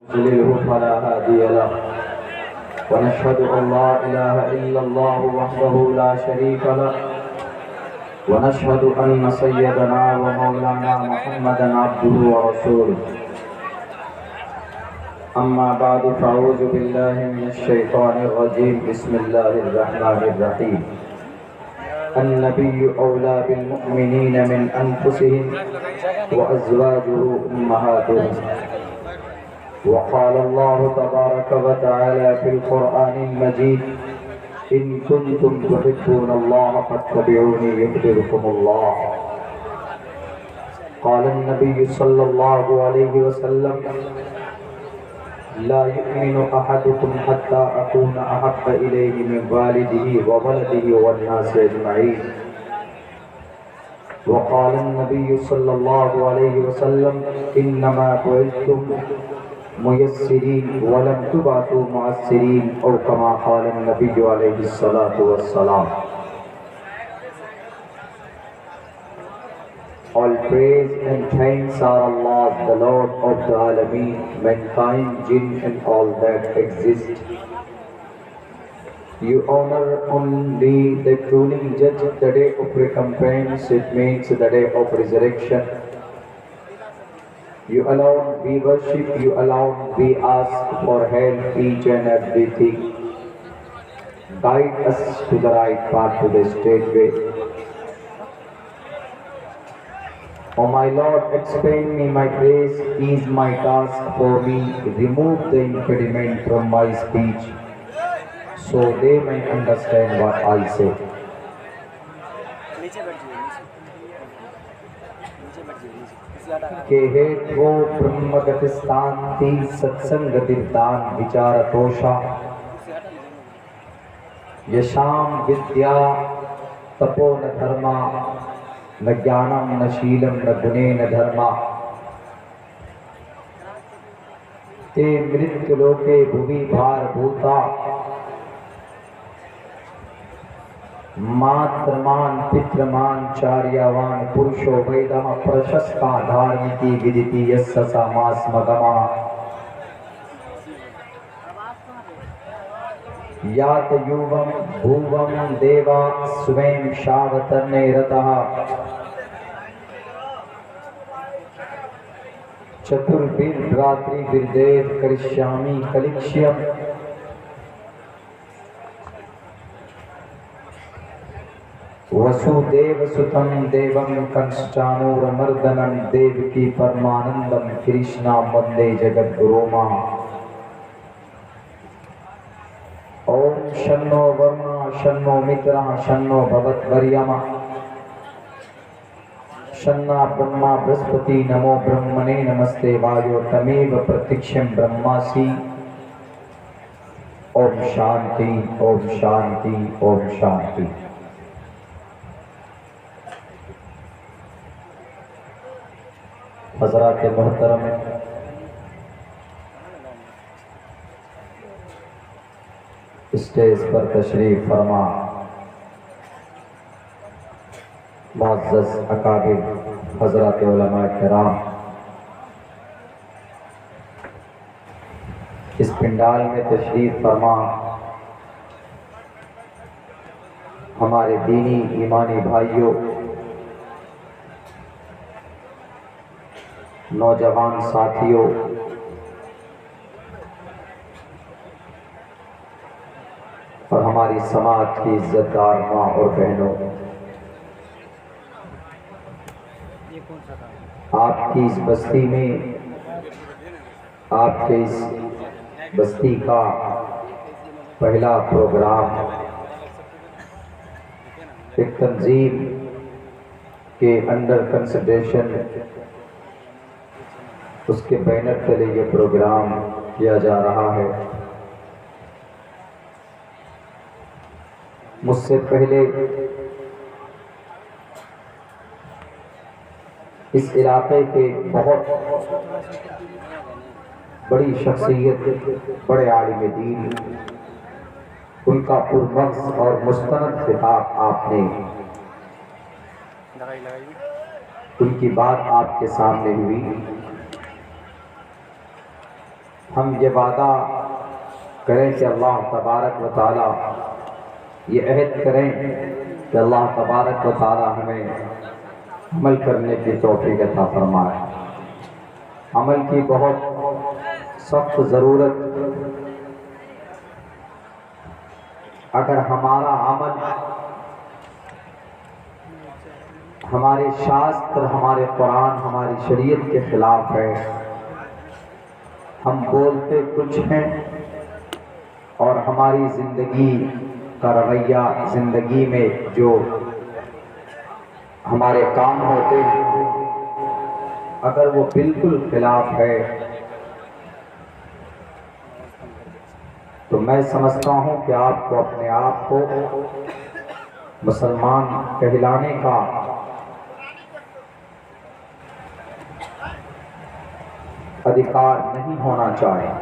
يضلله فلا هادي له ونشهد أن لا إله إلا الله وحده لا شريك له ونشهد أن سيدنا ومولانا محمدا عبده ورسوله أما بعد فأعوذ بالله من الشيطان الرجيم بسم الله الرحمن الرحيم النبي أولى بالمؤمنين من أنفسهم وأزواجه أمهاتهم وقال الله تبارك وتعالى في القرآن المجيد إن كنتم تحبون الله فاتبعوني يحببكم الله قال النبي صلى الله عليه وسلم لا يؤمن أحدكم حتى أكون أحب إليه من والده وولده والناس أجمعين وقال النبي صلى الله عليه وسلم إنما بعثتم ميسرين ولم تبعثوا معسرين أو كما قال النبي عليه الصلاة والسلام. All praise and thanks are Allah's, the Lord of the Alameen, mankind, jinn and all that exist. You honor only the ruling judge, the day of recompense, it means the day of resurrection. You alone we worship, you alone we ask for help, each and everything. Guide us to the right path, to the straight way. O my Lord, explain me my praise, ease my task for me, remove the impediment from my speech, so they may understand what I say. کہ ہے وہ برہمگتستان تی ستسنگ دیردان وچار توشا یشام ودیا تپو ن دھرما ن جانم ن شیلم ن گنے ن دھرما تے مرت لوکے بھوی بھار بھوتا ماترمان پترمان چاریاوان پرشو ویدہ پرشستا دھارمیتی ودیتی یسسا ماس مگما یات یووم بھووم دیوا سویم شاوترنے رتہ چتر بیر براتری بردیو کرشیامی کلکشیم وسودیو سُتم دیوم کنشچانور مردنم دیوکی پرمانندم کرشنا مندے جگت گروما اوم شنو ورما شنو مترا شنو بھوت وریما شنا برہما برہسپتی نمو برہمنے نمستے وایو تمیو پرتکشم برہماسی اوم شانتی اوم شانتی اوم شانتی. حضرات محترم، اسٹیج پر تشریف فرما معزز اکابر حضرات علماء کرام، اس پنڈال میں تشریف فرما ہمارے دینی ایمانی بھائیوں، نوجوان ساتھیوں، اور ہماری سماج کی عزت دار ماں اور بہنوں، آپ کی اس بستی میں، آپ کے اس بستی کا پہلا پروگرام ایک تنظیم کے انڈر کنسیڈریشن اس کے بینر تلے یہ پروگرام کیا جا رہا ہے. مجھ سے پہلے اس علاقے کے بہت بڑی شخصیت، بڑے عالم دین، ان کا پرمغز اور مستند خطاب آپ نے، ان کی بات آپ کے سامنے ہوئی. ہم یہ وعدہ کریں کہ اللہ تبارک و تعالی یہ عہد کریں کہ اللہ تبارک و تعالی ہمیں عمل کرنے کی توفیق عطا فرمائے۔ عمل کی بہت سخت ضرورت، اگر ہمارا عمل ہمارے شاستر، ہمارے قرآن، ہماری شریعت کے خلاف ہے، ہم بولتے کچھ ہیں اور ہماری زندگی کا رویہ، زندگی میں جو ہمارے کام ہوتے ہیں اگر وہ بالکل خلاف ہے تو میں سمجھتا ہوں کہ آپ کو اپنے آپ کو مسلمان کہلانے کا ادھیکار نہیں ہونا چاہیے۔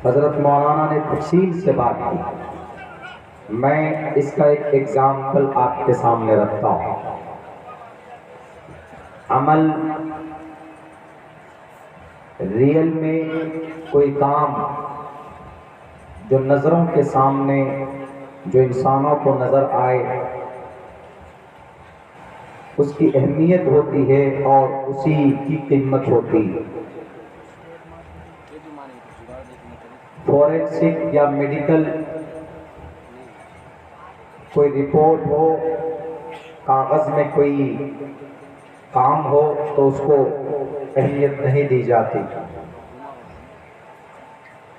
حضرت مولانا نے تفصیل سے بات کی، میں اس کا ایک ایگزامپل آپ کے سامنے رکھتا ہوں۔ عمل ریئل میں کوئی کام جو نظروں کے سامنے، جو انسانوں کو نظر آئے، اس کی اہمیت ہوتی ہے اور اسی کی قیمت ہوتی ہے۔ فورینسک یا میڈیکل کوئی رپورٹ ہو، کاغذ میں کوئی کام ہو تو اس کو اہمیت نہیں دی جاتی۔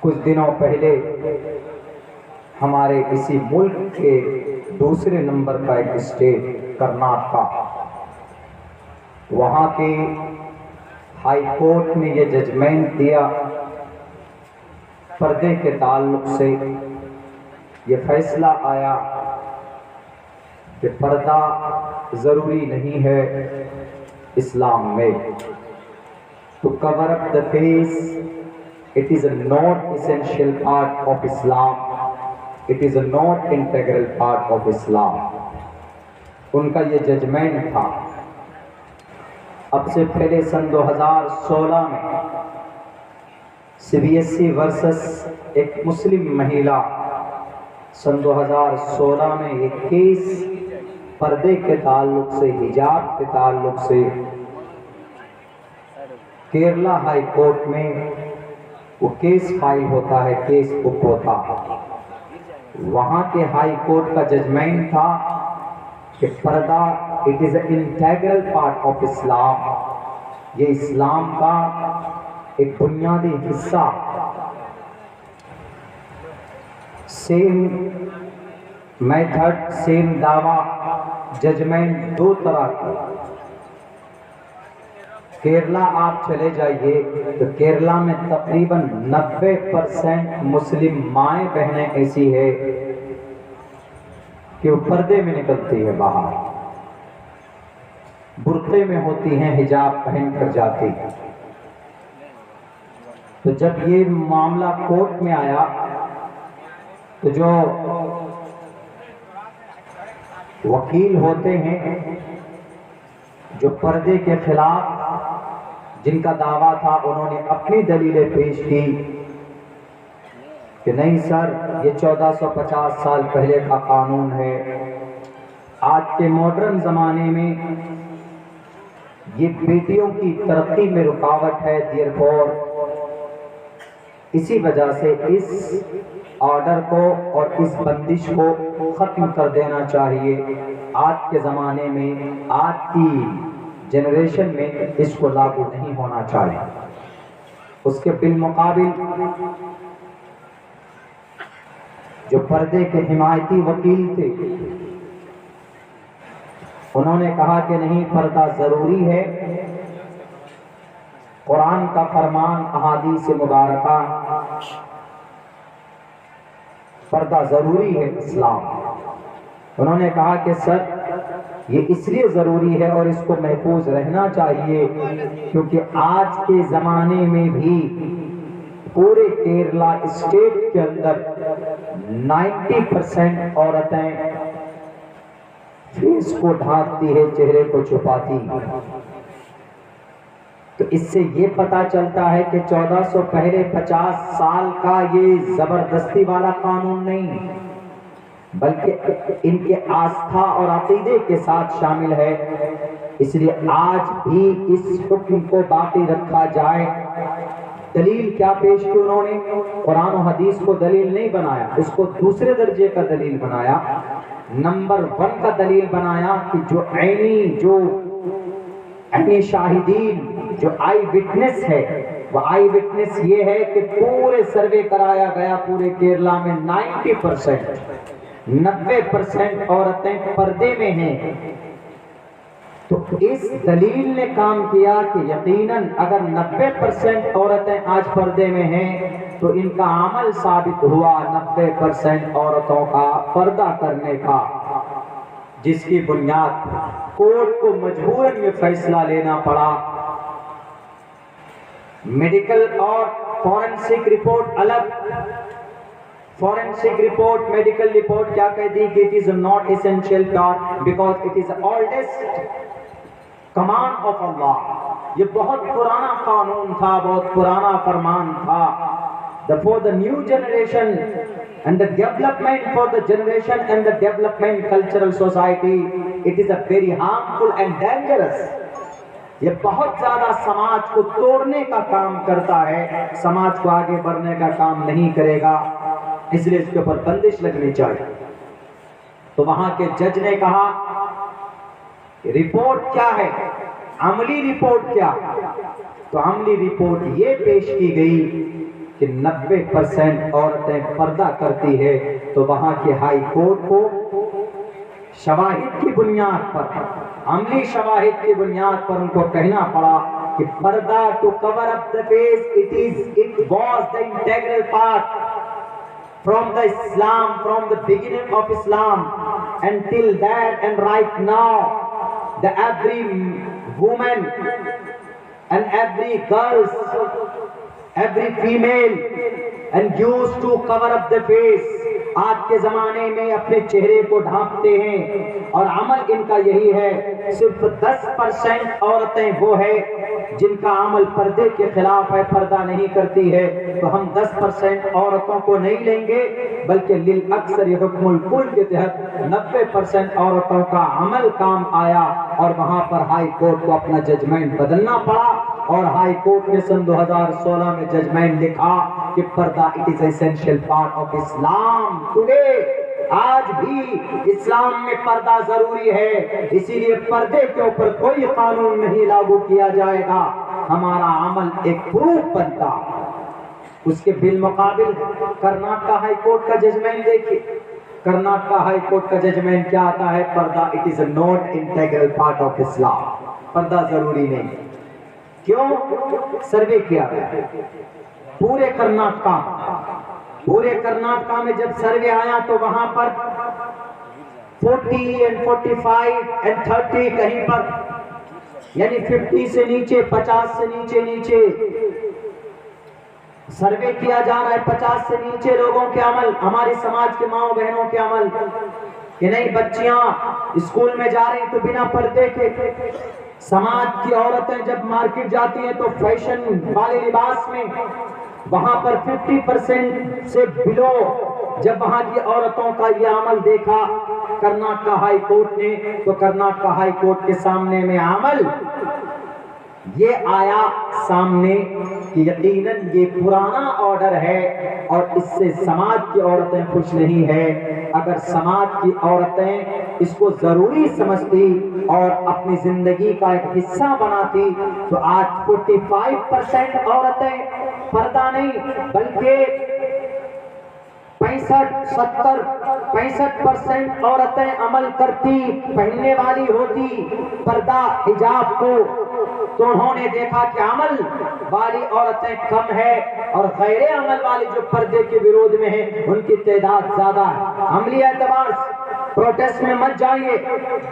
کچھ دنوں پہلے ہمارے اسی ملک کے دوسرے نمبر کا ایک اسٹیٹ کرناٹکا، وہاں کے ہائی کورٹ نے یہ ججمنٹ دیا، پردے کے تعلق سے یہ فیصلہ آیا کہ پردہ ضروری نہیں ہے اسلام میں۔ To cover up the face, it is a not essential part of Islam. It is a not integral part of Islam. ان کا یہ ججمنٹ تھا۔ اب سے پہلے سن 2016 میں CBSE ورسس ایک مسلم مہیلا، سن 2016 میں ایک کیس پردے کے تعلق سے، حجاب کے تعلق سے کیرلا ہائی کورٹ میں وہ کیس فائل ہوتا ہے، کیس بک ہوتا ہے۔ وہاں کے ہائی کورٹ کا ججمنٹ تھا کہ پردہ it is an integral part of اسلام، یہ اسلام کا ایک بنیادی حصہ۔ سیم میتھڈ، سیم دعویٰ، ججمنٹ دو طرح کی۔ کیرلا آپ چلے جائیے تو کیرلا میں تقریباً 90% مسلم مائیں بہنیں ایسی ہے کہ وہ پردے میں نکلتی ہے باہر، برقعے میں ہوتی ہیں، حجاب پہن کر جاتی ہیں۔ تو جب یہ معاملہ کورٹ میں آیا تو جو وکیل ہوتے ہیں جو پردے کے خلاف جن کا دعویٰ تھا، انہوں نے اپنی دلیلیں پیش کی کہ نہیں سر، یہ 1450 سال پہلے کا قانون ہے، آج کے ماڈرن زمانے میں یہ بیٹیوں کی ترقی میں رکاوٹ ہے، دیرفور اسی وجہ سے اس آرڈر کو اور اس بندش کو ختم کر دینا چاہیے۔ آج کے زمانے میں، آج کی جنریشن میں اس کو لاگو نہیں ہونا چاہیے۔ اس کے بالمقابل جو پردے کے حمایتی وکیل تھے، انہوں نے کہا کہ نہیں، پردہ ضروری ہے، قرآن کا فرمان، احادیث مبارکہ، پردہ ضروری ہے اسلام۔ انہوں نے کہا کہ سر یہ اس لیے ضروری ہے اور اس کو محفوظ رہنا چاہیے کیونکہ آج کے زمانے میں بھی پورے کیرلا اسٹیٹ کے اندر 90% عورتیں فیس کو ڈھانپتی ہے، چہرے کو چھپاتی۔ تو اس سے یہ پتا چلتا ہے کہ 1400 پہلے 50 سال کا یہ زبردستی والا قانون نہیں، بلکہ ان کے آستھا اور عقیدے کے ساتھ شامل ہے۔ اس لیے آج بھی اس حکم کو باقی رکھا جائے۔ دلیل کیا پیش کی انہوں نے؟ قرآن و حدیث کو دلیل نہیں بنایا، اس کو دوسرے درجے کا دلیل بنایا۔ نمبر 1 کا دلیل بنایا کہ جو عینی شاہدین، جو آئی وٹنس ہے، وہ آئی وٹنس یہ ہے کہ پورے سروے کرایا گیا پورے کیرلا میں 90% عورتیں پردے میں ہیں۔ تو اس دلیل نے کام کیا کہ یقیناً اگر 90% عورتیں آج پردے میں ہیں تو ان کا عمل ثابت ہوا 90% عورتوں کا پردہ کرنے کا، جس کی بنیاد کورٹ کو مجبوراً یہ فیصلہ لینا پڑا۔ میڈیکل اور فورنسک رپورٹ الگ، فورنسک رپورٹ میڈیکل رپورٹ کیا کہتی کہ it is not essential because it is the oldest command of Allah۔ یہ بہت پرانا قانون تھا، بہت پرانا فرمان تھا۔ For the new generation and the development for the generation and the development cultural society, it is a very harmful and dangerous۔ یہ بہت زیادہ سماج کو توڑنے کا کام کرتا ہے، سماج کو آگے بڑھنے کا کام نہیں کرے گا، اس لیے اس کے اوپر بندش لگنی چاہیے۔ تو وہاں کے جج نے کہا رپورٹ کیا ہے، عملی رپورٹ کیا؟ تو عملی رپورٹ یہ پیش کی گئی کہ 90% عورتیں پردہ کرتی ہے۔ تو وہاں کے ہائی کورٹ کو شواہد کی بنیاد پر، عملی شواہد کی بنیاد پر ان کو کہنا پڑا کہ پردہ to cover up the face, it was the integral part from the Islam, from the beginning of Islam until that, and right now the every woman and every girl, every female and used to cover up the face، آج کے زمانے میں اپنے چہرے کو ڈھانپتے ہیں، اور عمل ان کا یہی ہے۔ صرف 10% عورتیں وہ ہے جن کا عمل پردے کے خلاف ہے، پردہ نہیں کرتی ہے، تو ہم 10% عورتوں کو نہیں لیں گے، بلکہ للأکثر حکم الکل کے تحت 90% عورتوں کا عمل کام آیا، اور وہاں پر ہائی کورٹ کو اپنا ججمنٹ بدلنا پڑا، اور ہائی کورٹ نے سن 2016 میں ججمنٹ لکھا کہ پردہ it is essential part of Islam today۔ آج بھی اسلام میں پردہ ضروری ہے، اسی لیے پردے کے اوپر کوئی قانون نہیں لاگو کیا جائے گا، ہمارا عمل ایک پروف بنتا۔ اس کے بالمقابل کرناٹکا ہائی کورٹ کا ججمنٹ دیکھیے، کرناٹکا ہائی کورٹ کا ججمنٹ کیا آتا ہے؟ پردہ it is not integral part of Islam، پردہ ضروری نہیں۔ کیوں؟ سروے کیا گیا پورے کرناٹکا میں جب سروے آیا تو وہاں پر 40 and 45 and 30 کہیں پر، یعنی 50 سے نیچے، 50 سے نیچے سروے کیا جا رہا ہے۔ 50 سے نیچے لوگوں کے عمل، ہمارے سماج کے ماں بہنوں کے عمل کہ نہیں، بچیاں اسکول میں جا رہی تو بنا پردے کے۔ سماج کی عورتیں جب مارکیٹ جاتی ہیں تو فیشن والے لباس میں، وہاں پر 50% سے بلو جب وہاں کی عورتوں کا یہ عمل دیکھا کرناٹکا ہائی کورٹ نے، تو کرناٹکا ہائی کورٹ کے سامنے میں عمل یہ آیا سامنے کہ یقیناً یہ پرانا آرڈر ہے، اور اس سے سماج کی عورتیں خوش نہیں ہے۔ اگر سماج کی عورتیں اس کو ضروری سمجھتی اور اپنی زندگی کا ایک حصہ بناتی تو آج 45% عورتیں پردہ نہیں بلکہ 65% عورتیں عمل کرتی، پہننے والی ہوتی پردہ حجاب کو۔ تو انہوں نے دیکھا کہ عمل والی عورتیں کم ہے اور غیر عمل والی جو پردے کے وروج میں ہیں ان کی تعداد زیادہ ہے۔ عملی اعتبار پروٹیسٹ میں مت جائیے،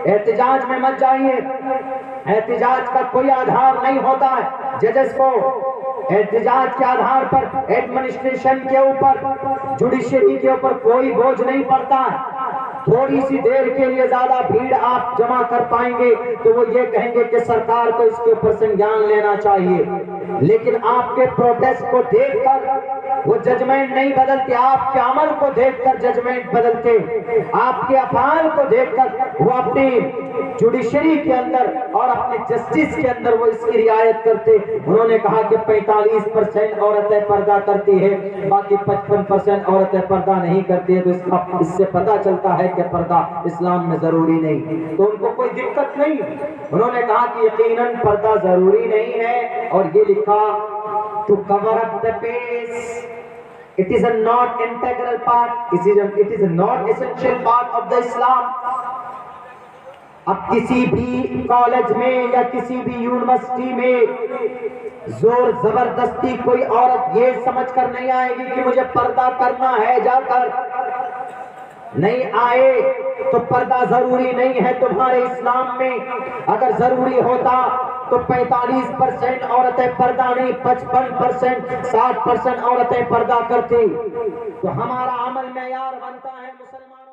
احتجاج میں مت جائیے، احتجاج کا کوئی آدھار نہیں ہوتا ہے۔ ججز کو احتجاج کے آدھار پر ایڈمنسٹریشن کے اوپر، جوڈیشری کے اوپر کوئی بوجھ نہیں پڑتا ہے۔ تھوڑی سی دیر کے لیے زیادہ بھیڑ آپ جمع کر پائیں گے تو وہ یہ کہیں گے کہ سرکار کو اس کے اوپر سنجان لینا چاہیے، لیکن آپ کے پروٹیسٹ کو دیکھ کر وہ ججمنٹ نہیں بدلتے، آپ کے عمل کو دیکھ کر ججمنٹ بدلتے، آپ کے افعال کو دیکھ کر وہ اپنی جوڈیشری کے اندر اور اپنے جسٹس کے اندر وہ اس کی رعایت کرتے۔ انہوں نے کہا کہ 45% عورتیں پردہ کرتی ہے، باقی 55% عورتیں پردہ نہیں کرتی ہے، تو اس سے پتہ چلتا ہے کہ پردہ اسلام میں ضروری نہیں، تو ان کو کوئی دقت نہیں۔ انہوں نے کہا کہ یقیناً پردہ ضروری نہیں ہے، اور یہ لکھا to cover up the face, it is a not integral part, it is a not essential part of the Islam۔ اب کسی بھی کالج میں یا کسی بھی یونیورسٹی میں زور زبردستی کوئی عورت یہ سمجھ کر نہیں آئے گی کہ مجھے پردہ کرنا ہے، جا کر نہیں آئے تو پردہ ضروری نہیں ہے تمہارے اسلام میں۔ اگر ضروری ہوتا تو 45% عورتیں پردہ نہیں، 55%، 60% عورتیں پردہ کرتی، تو ہمارا عمل معیار بنتا ہے مسلمان۔